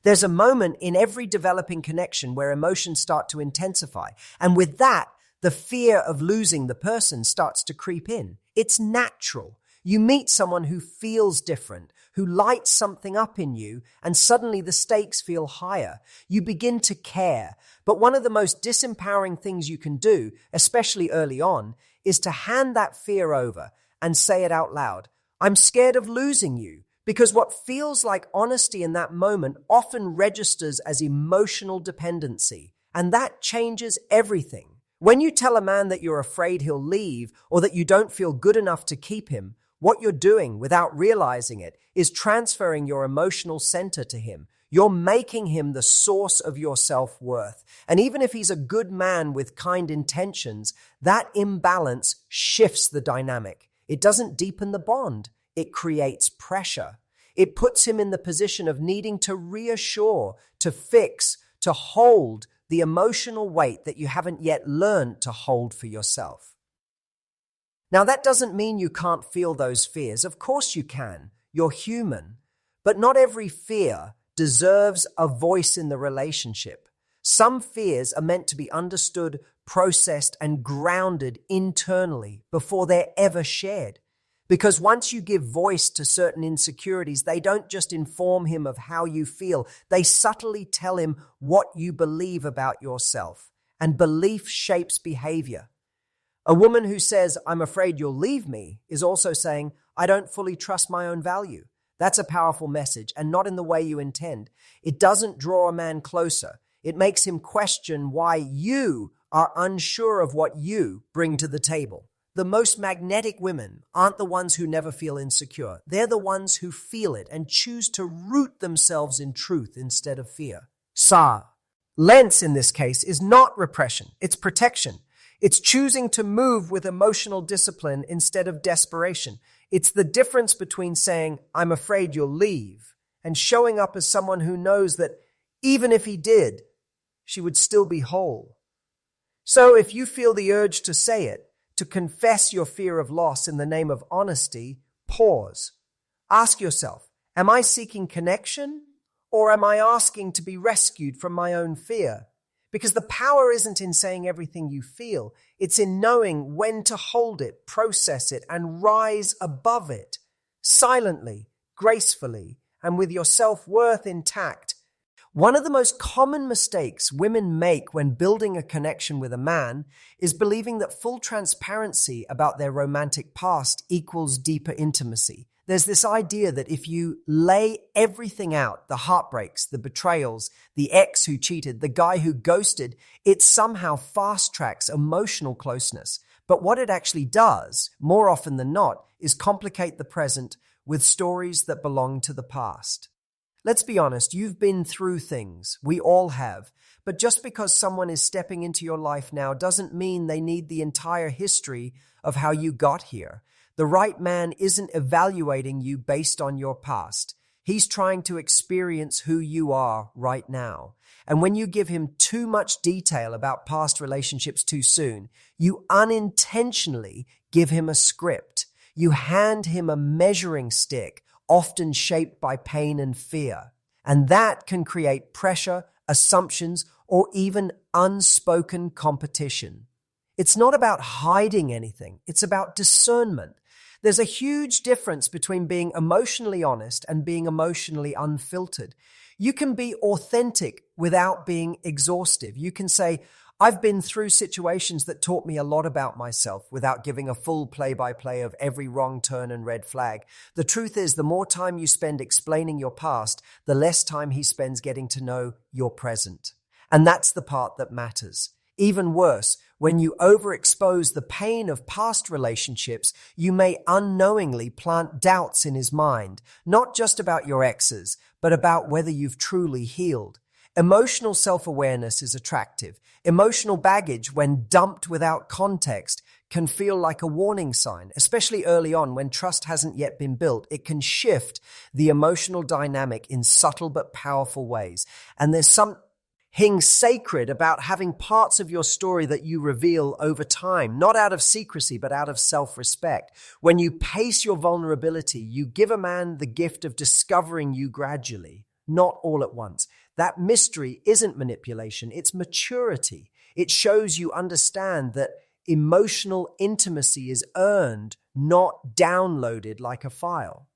There's a moment in every developing connection where emotions start to intensify. And with that, the fear of losing the person starts to creep in. It's natural. You meet someone who feels different, who lights something up in you, and suddenly the stakes feel higher. You begin to care. But one of the most disempowering things you can do, especially early on, is to hand that fear over and say it out loud. I'm scared of losing you. Because what feels like honesty in that moment often registers as emotional dependency. And that changes everything. When you tell a man that you're afraid he'll leave or that you don't feel good enough to keep him, what you're doing without realizing it is transferring your emotional center to him. You're making him the source of your self-worth. And even if he's a good man with kind intentions, that imbalance shifts the dynamic. It doesn't deepen the bond. It creates pressure. It puts him in the position of needing to reassure, to fix, to hold the emotional weight that you haven't yet learned to hold for yourself. Now, that doesn't mean you can't feel those fears. Of course you can. You're human. But not every fear deserves a voice in the relationship. Some fears are meant to be understood, processed, and grounded internally before they're ever shared. Because once you give voice to certain insecurities, they don't just inform him of how you feel. They subtly tell him what you believe about yourself. And belief shapes behavior. A woman who says, I'm afraid you'll leave me, is also saying, I don't fully trust my own value. That's a powerful message, and not in the way you intend. It doesn't draw a man closer. It makes him question why you are unsure of what you bring to the table. The most magnetic women aren't the ones who never feel insecure. They're the ones who feel it and choose to root themselves in truth instead of fear. Lens in this case is not repression, it's protection. It's choosing to move with emotional discipline instead of desperation. It's the difference between saying, I'm afraid you'll leave, and showing up as someone who knows that even if he did, she would still be whole. So if you feel the urge to say it, to confess your fear of loss in the name of honesty, pause. Ask yourself, am I seeking connection, or am I asking to be rescued from my own fear? Because the power isn't in saying everything you feel. It's in knowing when to hold it, process it, and rise above it, silently, gracefully, and with your self-worth intact. One of the most common mistakes women make when building a connection with a man is believing that full transparency about their romantic past equals deeper intimacy. There's this idea that if you lay everything out, the heartbreaks, the betrayals, the ex who cheated, the guy who ghosted, it somehow fast-tracks emotional closeness. But what it actually does, more often than not, is complicate the present with stories that belong to the past. Let's be honest, you've been through things. We all have. But just because someone is stepping into your life now doesn't mean they need the entire history of how you got here. The right man isn't evaluating you based on your past. He's trying to experience who you are right now. And when you give him too much detail about past relationships too soon, you unintentionally give him a script. You hand him a measuring stick, often shaped by pain and fear. And that can create pressure, assumptions, or even unspoken competition. It's not about hiding anything. It's about discernment. There's a huge difference between being emotionally honest and being emotionally unfiltered. You can be authentic without being exhaustive. You can say, I've been through situations that taught me a lot about myself without giving a full play-by-play of every wrong turn and red flag. The truth is, the more time you spend explaining your past, the less time he spends getting to know your present. And that's the part that matters. Even worse, when you overexpose the pain of past relationships, you may unknowingly plant doubts in his mind, not just about your exes, but about whether you've truly healed. Emotional self-awareness is attractive. Emotional baggage, when dumped without context, can feel like a warning sign, especially early on when trust hasn't yet been built. It can shift the emotional dynamic in subtle but powerful ways. And there's something sacred about having parts of your story that you reveal over time, not out of secrecy, but out of self-respect. When you pace your vulnerability, you give a man the gift of discovering you gradually. not all at once. That mystery isn't manipulation, it's maturity. It shows you understand that emotional intimacy is earned, not downloaded like a file.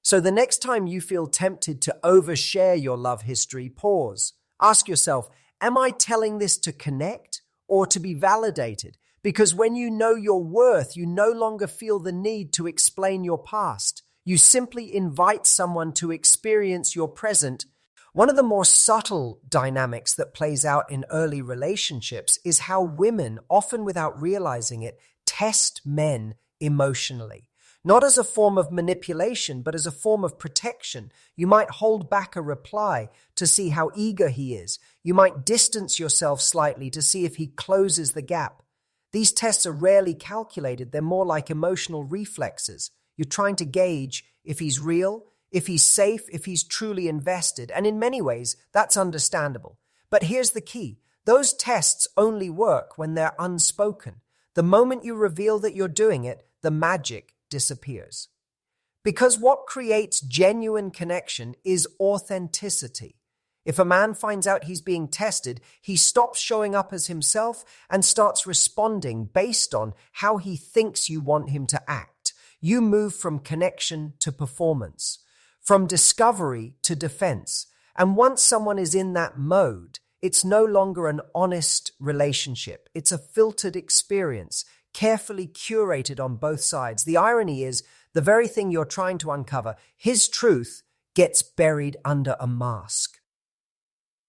So the next time you feel tempted to overshare your love history, pause. Ask yourself, am I telling this to connect or to be validated? Because when you know your worth, you no longer feel the need to explain your past. You simply invite someone to experience your present. One of the more subtle dynamics that plays out in early relationships is how women, often without realizing it, test men emotionally. Not as a form of manipulation, but as a form of protection. You might hold back a reply to see how eager he is. You might distance yourself slightly to see if he closes the gap. These tests are rarely calculated. They're more like emotional reflexes. You're trying to gauge if he's real, if he's safe, if he's truly invested. And in many ways, that's understandable. But here's the key. Those tests only work when they're unspoken. The moment you reveal that you're doing it, the magic disappears. Because what creates genuine connection is authenticity. If a man finds out he's being tested, he stops showing up as himself and starts responding based on how he thinks you want him to act. You move from connection to performance, from discovery to defense. And once someone is in that mode, it's no longer an honest relationship. It's a filtered experience, carefully curated on both sides. The irony is, the very thing you're trying to uncover, his truth, gets buried under a mask.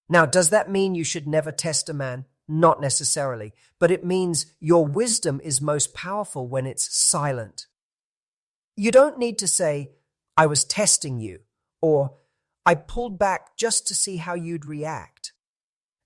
Now, does that mean you should never test a man? Not necessarily, but it means your wisdom is most powerful when it's silent. You don't need to say, I was testing you, or I pulled back just to see how you'd react.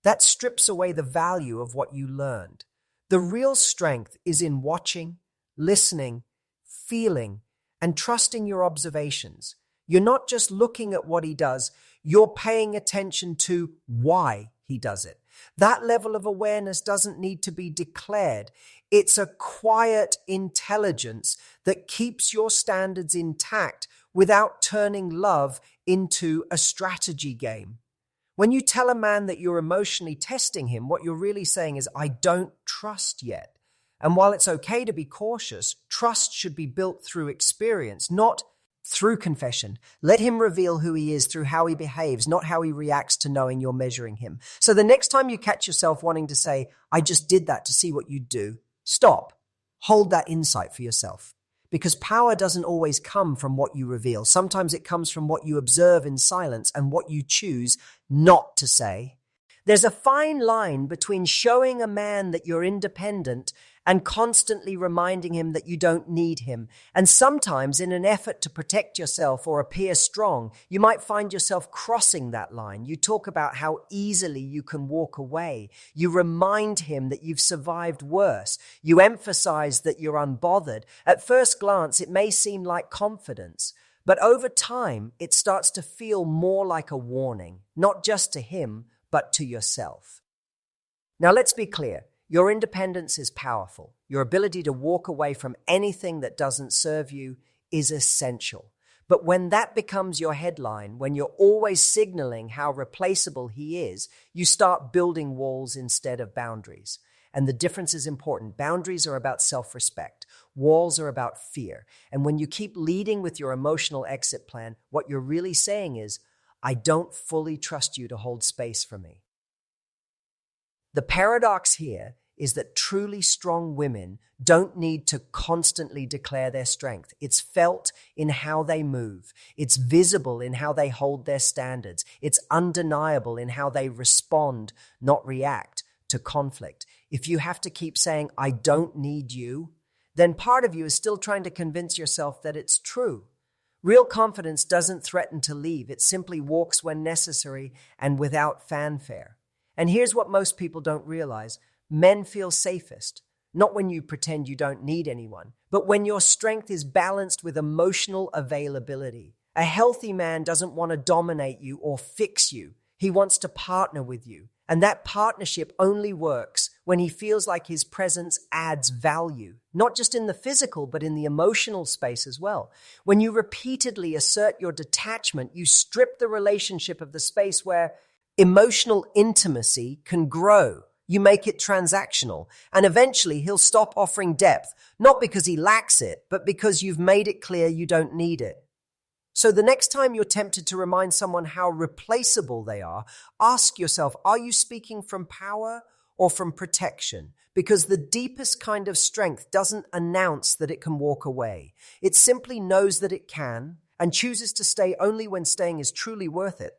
That strips away the value of what you learned. The real strength is in watching, listening, feeling, and trusting your observations. You're not just looking at what he does, you're paying attention to why he does it. That level of awareness doesn't need to be declared. It's a quiet intelligence that keeps your standards intact without turning love into a strategy game. When you tell a man that you're emotionally testing him, what you're really saying is, I don't trust yet. And while it's okay to be cautious, trust should be built through experience, not through confession. Let him reveal who he is through how he behaves, not how he reacts to knowing you're measuring him. So the next time you catch yourself wanting to say, I just did that to see what you'd do, stop. Hold that insight for yourself. Because power doesn't always come from what you reveal. Sometimes it comes from what you observe in silence and what you choose not to say. There's a fine line between showing a man that you're independent and constantly reminding him that you don't need him. And sometimes, in an effort to protect yourself or appear strong, you might find yourself crossing that line. You talk about how easily you can walk away. You remind him that you've survived worse. You emphasize that you're unbothered. At first glance, it may seem like confidence, but over time, it starts to feel more like a warning, not just to him, but to yourself. Now, let's be clear. Your independence is powerful. Your ability to walk away from anything that doesn't serve you is essential. But when that becomes your headline, when you're always signaling how replaceable he is, you start building walls instead of boundaries. And the difference is important. Boundaries are about self-respect. Walls are about fear. And when you keep leading with your emotional exit plan, what you're really saying is, I don't fully trust you to hold space for me. The paradox here is that truly strong women don't need to constantly declare their strength. It's felt in how they move. It's visible in how they hold their standards. It's undeniable in how they respond, not react, to conflict. If you have to keep saying, I don't need you, then part of you is still trying to convince yourself that it's true. Real confidence doesn't threaten to leave. It simply walks when necessary and without fanfare. And here's what most people don't realize. Men feel safest, not when you pretend you don't need anyone, but when your strength is balanced with emotional availability. A healthy man doesn't want to dominate you or fix you. He wants to partner with you. And that partnership only works when he feels like his presence adds value, not just in the physical, but in the emotional space as well. When you repeatedly assert your detachment, you strip the relationship of the space where emotional intimacy can grow. You make it transactional, and eventually he'll stop offering depth, not because he lacks it, but because you've made it clear you don't need it. So the next time you're tempted to remind someone how replaceable they are, ask yourself, are you speaking from power or from protection? Because the deepest kind of strength doesn't announce that it can walk away. It simply knows that it can and chooses to stay only when staying is truly worth it.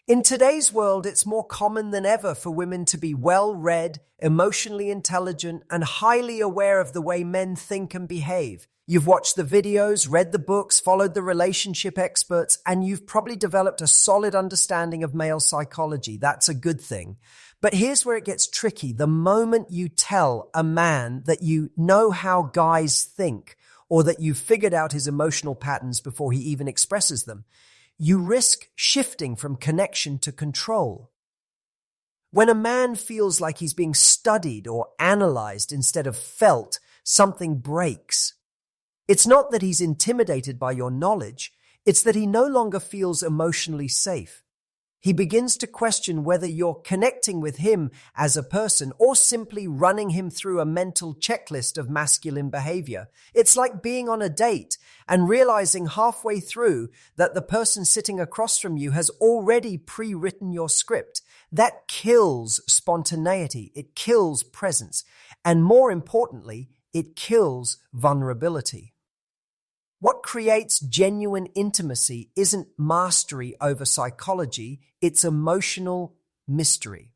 In today's world, it's more common than ever for women to be well-read, emotionally intelligent, and highly aware of the way men think and behave. You've watched the videos, read the books, followed the relationship experts, and you've probably developed a solid understanding of male psychology. That's a good thing. But here's where it gets tricky. The moment you tell a man that you know how guys think, or that you've figured out his emotional patterns before he even expresses them, you risk shifting from connection to control. When a man feels like he's being studied or analyzed instead of felt, something breaks. It's not that he's intimidated by your knowledge, it's that he no longer feels emotionally safe. He begins to question whether you're connecting with him as a person or simply running him through a mental checklist of masculine behavior. It's like being on a date and realizing halfway through that the person sitting across from you has already pre-written your script. That kills spontaneity, it kills presence, and more importantly, it kills vulnerability. What creates genuine intimacy isn't mastery over psychology, it's emotional mystery.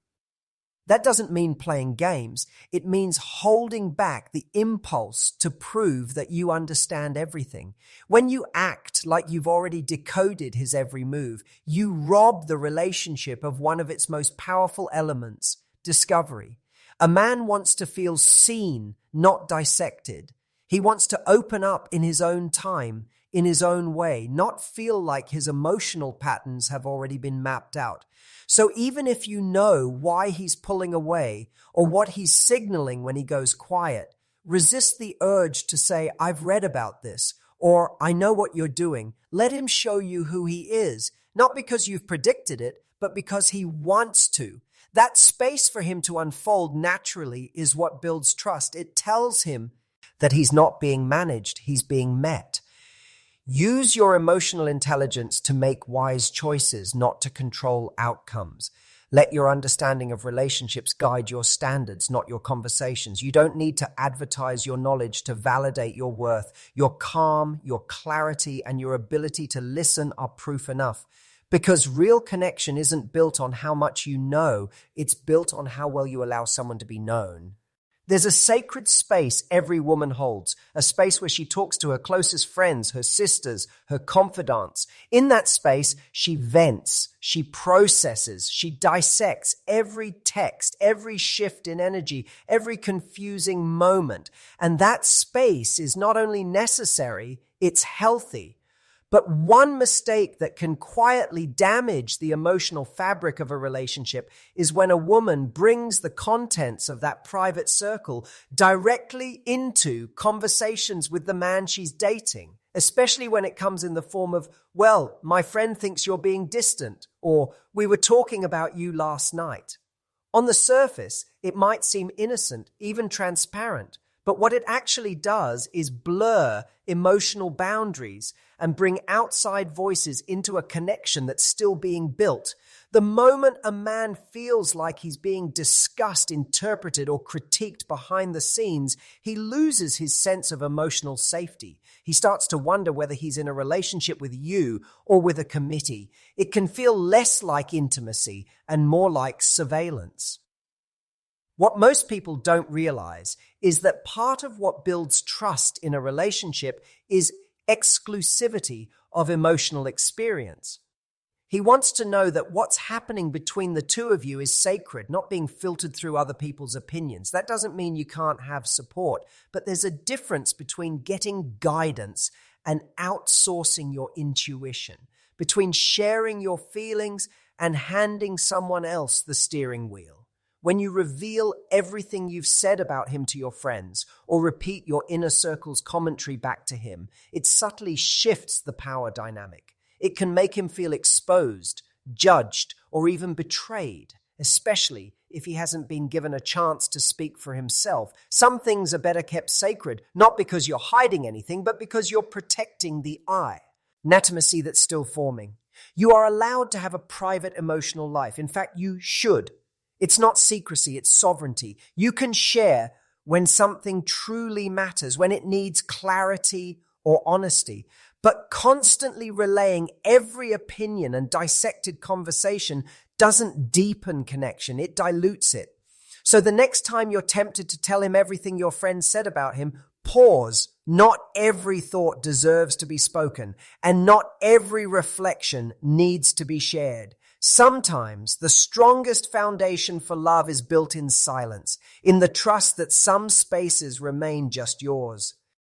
That doesn't mean playing games. It means holding back the impulse to prove that you understand everything. When you act like you've already decoded his every move, you rob the relationship of one of its most powerful elements, discovery. A man wants to feel seen, not dissected. He wants to open up in his own time, in his own way, not feel like his emotional patterns have already been mapped out. So even if you know why he's pulling away or what he's signaling when he goes quiet, resist the urge to say, I've read about this, or I know what you're doing. Let him show you who he is, not because you've predicted it, but because he wants to. That space for him to unfold naturally is what builds trust. It tells him that he's not being managed, he's being met. Use your emotional intelligence to make wise choices, not to control outcomes. Let your understanding of relationships guide your standards, not your conversations. You don't need to advertise your knowledge to validate your worth. Your calm, your clarity, and your ability to listen are proof enough. Because real connection isn't built on how much you know, it's built on how well you allow someone to be known. There's a sacred space every woman holds, a space where she talks to her closest friends, her sisters, her confidants. In that space, she vents, she processes, she dissects every text, every shift in energy, every confusing moment. And that space is not only necessary, it's healthy. But one mistake that can quietly damage the emotional fabric of a relationship is when a woman brings the contents of that private circle directly into conversations with the man she's dating, especially when it comes in the form of, well, my friend thinks you're being distant, or we were talking about you last night. On the surface, it might seem innocent, even transparent. But what it actually does is blur emotional boundaries and bring outside voices into a connection that's still being built. The moment a man feels like he's being discussed, interpreted, or critiqued behind the scenes, he loses his sense of emotional safety. He starts to wonder whether he's in a relationship with you or with a committee. It can feel less like intimacy and more like surveillance. What most people don't realize is that part of what builds trust in a relationship is exclusivity of emotional experience. He wants to know that what's happening between the two of you is sacred, not being filtered through other people's opinions. That doesn't mean you can't have support, but there's a difference between getting guidance and outsourcing your intuition, between sharing your feelings and handing someone else the steering wheel. When you reveal everything you've said about him to your friends or repeat your inner circle's commentary back to him, it subtly shifts the power dynamic. It can make him feel exposed, judged, or even betrayed, especially if he hasn't been given a chance to speak for himself. Some things are better kept sacred, not because you're hiding anything, but because you're protecting the I. Intimacy that's still forming. You are allowed to have a private emotional life. In fact, you should. It's not secrecy, it's sovereignty. You can share when something truly matters, when it needs clarity or honesty. But constantly relaying every opinion and dissected conversation doesn't deepen connection, it dilutes it. So the next time you're tempted to tell him everything your friend said about him, pause. Not every thought deserves to be spoken, and not every reflection needs to be shared. Sometimes the strongest foundation for love is built in silence, in the trust that some spaces remain just yours.